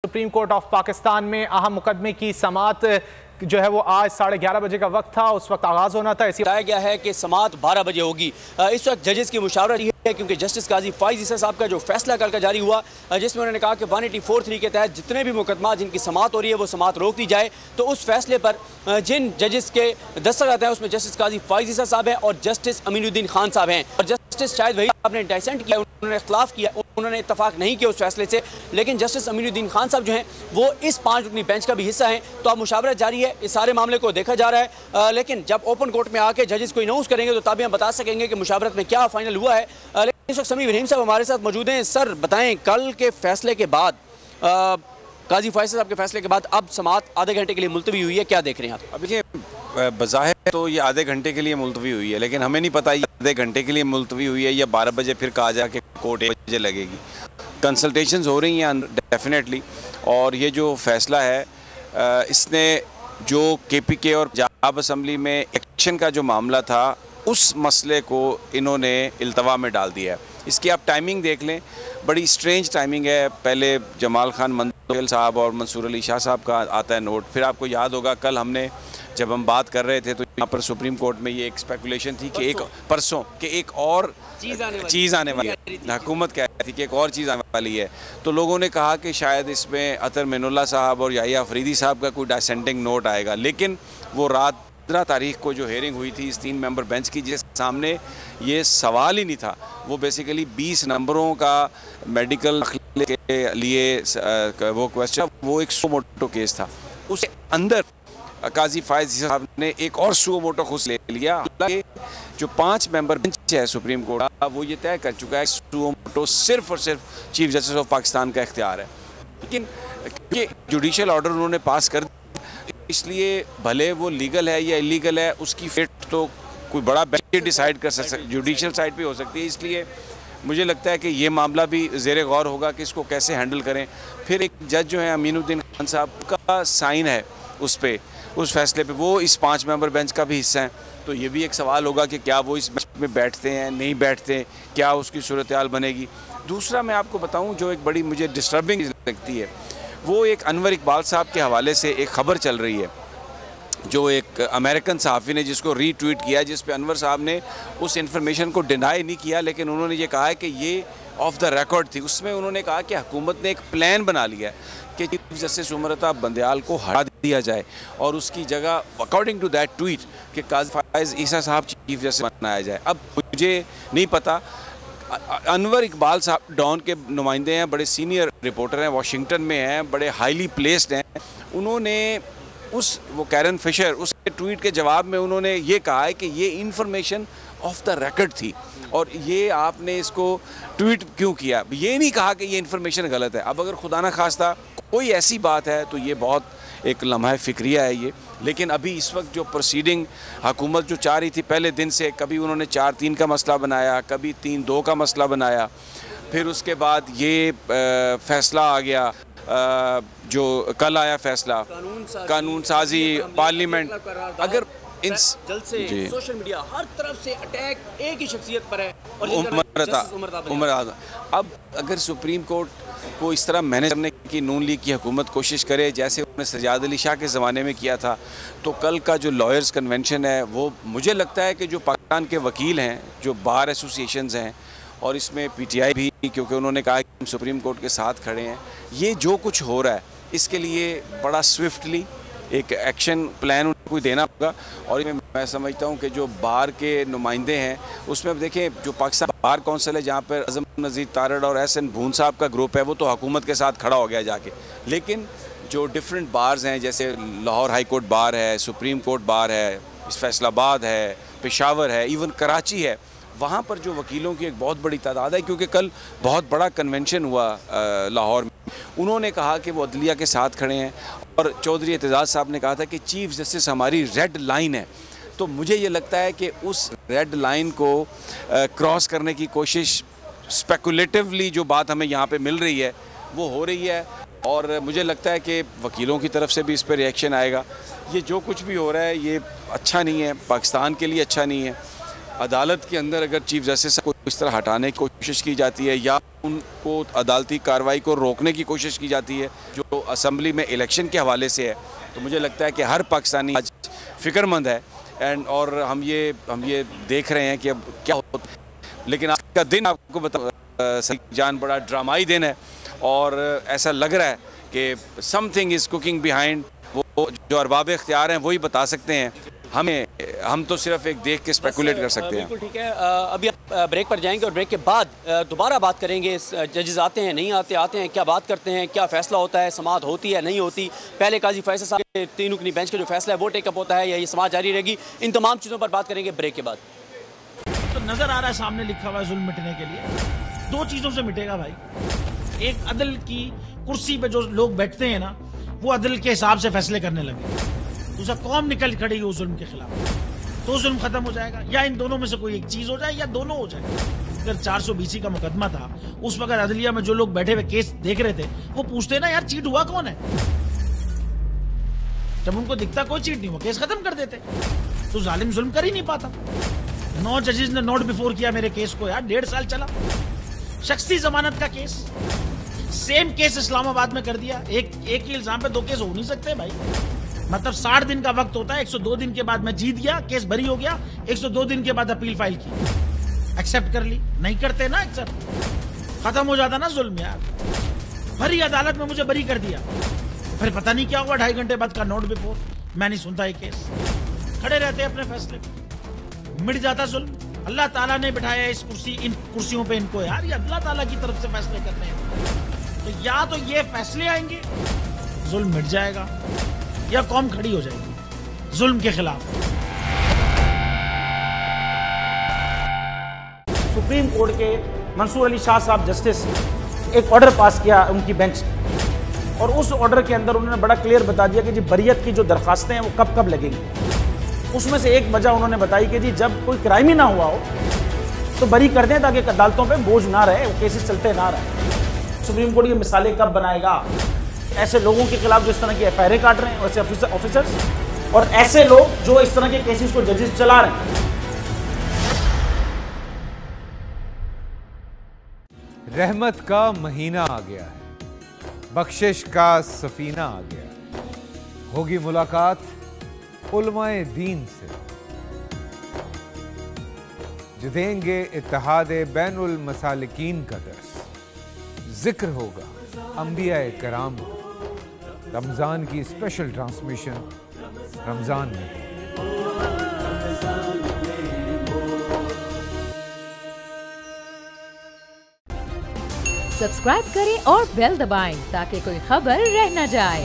Supreme court of Pakistan में अहम मुकदमे की समाअत जो है वो आज 11:30 बजे का वक्त था। उस वक्त आगाज होना था। इसी बताया गया है कि समाअत 12 बजे होगी। इस वक्त जजेस की मुशावरत है क्योंकि जस्टिस काजी फाइज ईसा साहब का जो फैसला कल का जारी हुआ, जिसमें उन्होंने कहा कि 184(3) के तहत जितने भी मुकदमा जिनकी समाअत हो रही है वो समाअत रोक दी जाए। तो उस फैसले पर जिन जजेस के दस्तखत हैं उसमें जस्टिस काजी फाइज ईसा साहब हैं और जस्टिस अमीनुद्दीन खान साहब हैं। और जस्टिस शायद वही आपने डाइसेंट किया, उन्होंने इख्तिलाफ किया, उन्होंने इत्तफाक नहीं किया उस फैसले से। लेकिन जस्टिस अमीनुद्दीन खान साहब जो हैं वो इस 5 रुकनी बेंच का भी हिस्सा हैं। तो अब मुशावरत जारी है, इस सारे मामले को देखा जा रहा है। लेकिन जब ओपन कोर्ट में आके जजेस को अनाउंस करेंगे तो तभी हम बता सकेंगे कि मुशावरत में क्या फाइनल हुआ है। लेकिन इस वक्त समीम रहीम साहब हमारे साथ मौजूद हैं। सर बताएं, कल के फैसले के बाद, काजी फाइज साहब के फैसले के बाद अब समाअत आधे घंटे के लिए मुलतवी हुई है, क्या देख रहे हैं आप? अब देखिए, बज़ाहिर तो ये आधे घंटे के लिए मुलतवी हुई है, लेकिन हमें नहीं पता ये आधे घंटे के लिए मुलतवी हुई है या 12 बजे फिर कहा जा कि कोर्ट 1 बजे लगेगी। कंसल्टेशंस हो रही हैं डेफिनेटली। और ये जो फैसला है इसने जो KPK और पंजाब असम्बली में एक्शन का जो मामला था उस मसले को इन्होंने इल्तवा में डाल दिया है। इसकी आप टाइमिंग देख लें, बड़ी स्ट्रेंज टाइमिंग है। पहले जमाल खान मंसूर साहब और मंसूर अली शाह साहब का आता है नोट। फिर आपको याद होगा कल हमने जब हम बात कर रहे थे तो यहाँ पर सुप्रीम कोर्ट में ये एक स्पेकुलेशन थी कि परसों कि एक और चीज़ आने वाली है। हुकूमत कह रही थी कि एक और चीज़ आने वाली है। तो लोगों ने कहा कि शायद इसमें अतर मिनुल्लाह साहब और याहिया अफरीदी साहब का कोई डाइसेंटिंग नोट आएगा। लेकिन वो रात 15 तारीख को जो हेयरिंग हुई थी इस 3 मेंबर बेंच की, जिसके सामने ये सवाल ही नहीं था, वो बेसिकली 20 नंबरों का मेडिकल के लिए वो क्वेश्चन, वो एक सो मोटो केस था। उसके अंदर काजी फाइज साहब ने एक और सो मोटो खुद ले लिया। हालांकि जो 5 मेंबर बेंच है सुप्रीम कोर्ट का, वो ये तय कर चुका है सो मोटो सिर्फ और सिर्फ चीफ जस्टिस ऑफ पाकिस्तान का इख्तियार है। लेकिन ये जुडिशल ऑर्डर उन्होंने पास कर, इसलिए भले वो लीगल है या इलीगल है उसकी फेट तो कोई बड़ा बेंच डिसाइड कर सकता है, जुडिशल साइड पे हो सकती है। इसलिए मुझे लगता है कि ये मामला भी ज़ेरे गौर होगा कि इसको कैसे हैंडल करें। फिर एक जज जो है अमीनुद्दीन खान साहब का साइन है उस फैसले पे, वो इस 5 मेंबर बेंच का भी हिस्सा है। तो ये भी एक सवाल होगा कि क्या वो इस बेंच में बैठते हैं, नहीं बैठते, क्या उसकी सूरत हाल बनेगी। दूसरा मैं आपको बताऊँ जो एक बड़ी मुझे डिस्टर्बिंग लगती है, वो एक अनवर इकबाल साहब के हवाले से एक ख़बर चल रही है जो एक अमेरिकन सहाफ़ी ने जिसको रीट्वीट किया, जिस पे अनवर साहब ने उस इन्फॉर्मेशन को डिनाई नहीं किया, लेकिन उन्होंने ये कहा है कि ये ऑफ द रिकॉर्ड थी। उसमें उन्होंने कहा कि हुकूमत ने एक प्लान बना लिया है कि चीफ जस्टिस उमर अता बंदयाल को हटा दिया जाए और उसकी जगह अकॉर्डिंग टू दैट ट्वीट कि काजी फाइज ईसा साहब चीफ जस्टिस बनाया जाए। अब मुझे नहीं पता, अनवर इकबाल साहब डॉन के नुमाइंदे हैं, बड़े सीनियर रिपोर्टर हैं, वाशिंगटन में हैं, बड़े हाईली प्लेस्ड हैं। उन्होंने वो कैरन फिशर उसके ट्वीट के जवाब में उन्होंने ये कहा है कि ये इन्फॉर्मेशन ऑफ द रिकॉर्ड थी और ये आपने इसको ट्वीट क्यों किया। ये नहीं कहा कि ये इन्फॉर्मेशन गलत है। अब अगर खुदा न खास्ता कोई ऐसी बात है तो ये बहुत एक लम्हा फिक्रिया है ये। लेकिन अभी इस वक्त जो प्रोसीडिंग हुकूमत जो चाह रही थी पहले दिन से, कभी उन्होंने 4-3 का मसला बनाया, कभी 3-2 का मसला बनाया, फिर उसके बाद ये फैसला आ गया जो कल आया फैसला कानून साजी पार्लियामेंट। अगर इन जल्द से सोशल मीडिया हर तरफ से अटैक एक ही शख्सियत पर है और उमर आज़म। अब अगर सुप्रीम कोर्ट को इस तरह मैनेज करने की नून लीग की हुकूमत कोशिश करे जैसे उन्होंने सजाद अली शाह के ज़माने में किया था, तो कल का जो लॉयर्स कन्वेंशन है वो मुझे लगता है कि जो पाकिस्तान के वकील हैं, जो बार एसोसिएशंस हैं और इसमें PTI भी, क्योंकि उन्होंने कहा कि हम सुप्रीम कोर्ट के साथ खड़े हैं, ये जो कुछ हो रहा है इसके लिए बड़ा स्विफ्टली एक एक्शन प्लान उनको देना होगा। और मैं समझता हूँ कि जो बार के नुमाइंदे हैं उसमें अब देखें जो पाकिस्तान बार कौंसिल है जहाँ पर अज़म नज़ीर तारड़ और SN भून साहब का ग्रुप है, वो तो हुकूमत के साथ खड़ा हो गया जाके। लेकिन जो डिफरेंट बार्स हैं जैसे लाहौर हाई कोर्ट बार है, सुप्रीम कोर्ट बार है, फैसलाबाद है, पेशावर है, इवन कराची है, वहाँ पर जो वकीलों की एक बहुत बड़ी तादाद है। क्योंकि कल बहुत बड़ा कन्वेंशन हुआ लाहौर में, उन्होंने कहा कि वो अदलिया के साथ खड़े हैं और चौधरी एतजाज़ साहब ने कहा था कि चीफ जस्टिस हमारी रेड लाइन है। तो मुझे ये लगता है कि उस रेड लाइन को क्रॉस करने की कोशिश स्पेकुलेटिवली जो बात हमें यहाँ पे मिल रही है वो हो रही है और मुझे लगता है कि वकीलों की तरफ से भी इस पर रिएक्शन आएगा। ये जो कुछ भी हो रहा है ये अच्छा नहीं है, पाकिस्तान के लिए अच्छा नहीं है। अदालत के अंदर अगर चीफ जस्टिस को इस तरह हटाने की कोशिश की जाती है या उनको अदालती कार्रवाई को रोकने की कोशिश की जाती है जो असम्बली में इलेक्शन के हवाले से है, तो मुझे लगता है कि हर पाकिस्तानी आज फिक्रमंद है और हम ये देख रहे हैं कि अब क्या होता है। लेकिन आज का दिन आपको बता सही जान बड़ा ड्रामाई दिन है और ऐसा लग रहा है कि समथिंग इज़ कुकिंग बिहाइंड। वो जो अरबाब इख्तियार हैं वही बता सकते हैं, हम तो सिर्फ एक देख के स्पेकुलेट कर सकते हैं। बिल्कुल ठीक है। अभी आप ब्रेक पर जाएंगे और ब्रेक के बाद दोबारा बात करेंगे। जजेस आते हैं नहीं आते हैं, क्या बात करते हैं, क्या फैसला होता है, समाअत होती है नहीं होती, पहले काजी फैसल साहब के 3 रुकनी बेंच का जो फैसला है वो टेकअप होता है या ये समाअत जारी रहेगी, इन तमाम चीज़ों पर बात करेंगे ब्रेक के बाद। तो नजर आ रहा है सामने लिखा हुआ है जुल्म मिटने के लिए 2 चीजों से मिटेगा भाई। एक, अदल की कुर्सी पे जो लोग बैठते हैं ना वो अदल के हिसाब से फैसले करने लगे, दूसरा कौम निकल खड़ी उस जुल्म के खिलाफ, तो जुल्म खत्म हो जाएगा। या इन दोनों में से कोई एक चीज हो जाए या दोनों हो जाए। अगर 420 का मुकदमा था उस वक्त अदलिया में जो लोग बैठे हुए केस देख रहे थे वो पूछते ना यार चीट हुआ कौन है, जब उनको दिखता कोई चीट नहीं हुआ केस खत्म कर देते। तो जालिम जुल्म कर ही नहीं पाता। 9 जजेस ने नोट बिफोर किया मेरे केस को यार, 1.5 साल चला। शख्सी जमानत का केस, सेम केस इस्लामाबाद में कर दिया। एक ही इल्जाम पे 2 केस हो नहीं सकते भाई। मतलब 60 दिन का वक्त होता है, 102 दिन के बाद मैं जीत गया, केस बरी हो गया, 102 दिन के बाद अपील फाइल की, एक्सेप्ट कर ली। नहीं करते ना एक्सेप्ट, खत्म हो जाता ना जुल्म यार। भरी अदालत में मुझे बरी कर दिया, फिर पता नहीं क्या हुआ 2.5 घंटे बाद का नोट बिफोर, मैं नहीं सुनता ये केस, खड़े रहते अपने फैसले पे, मिट जाता जुल्म। अल्लाह ताला ने बिठाया इन कुर्सियों पे इनको यार, ये अल्लाह ताला की तरफ से फैसले करने हैं। तो या तो ये फैसले आएंगे जुल्म मिट जाएगा या कौम खड़ी हो जाएगी जुल्म के खिलाफ। सुप्रीम कोर्ट के मंसूर अली शाह साहब जस्टिस एक ऑर्डर पास किया उनकी बेंच, और उस ऑर्डर के अंदर उन्होंने बड़ा क्लियर बता दिया कि जी बरियत की जो दरखास्तें हैं वो कब कब लगेंगी। उसमें से एक वजह उन्होंने बताई कि जी जब कोई क्राइम ही ना हुआ हो तो बरी कर दें ताकि अदालतों पे बोझ ना रहे, वो केसेस चलते ना रहे। सुप्रीम कोर्ट ये मिसालें कब बनाएगा ऐसे लोगों के खिलाफ जो इस तरह की एफआईआर काट रहे हैं, वैसे ऑफिसर्स, और ऐसे लोग जो इस तरह के केसेस को जजेस चला रहे हैं। रहमत का महीना आ गया है, बख्शिश का सफीना आ गया, होगी मुलाकात उलमाए दीन से, जो देंगे इत्तेहादे बैनुल मसालिकीन का दर्स, जिक्र होगा अंबियाए कराम, रमजान की स्पेशल ट्रांसमिशन रमजान में। सब्सक्राइब करें और बेल दबाएं ताकि कोई खबर रह न जाए।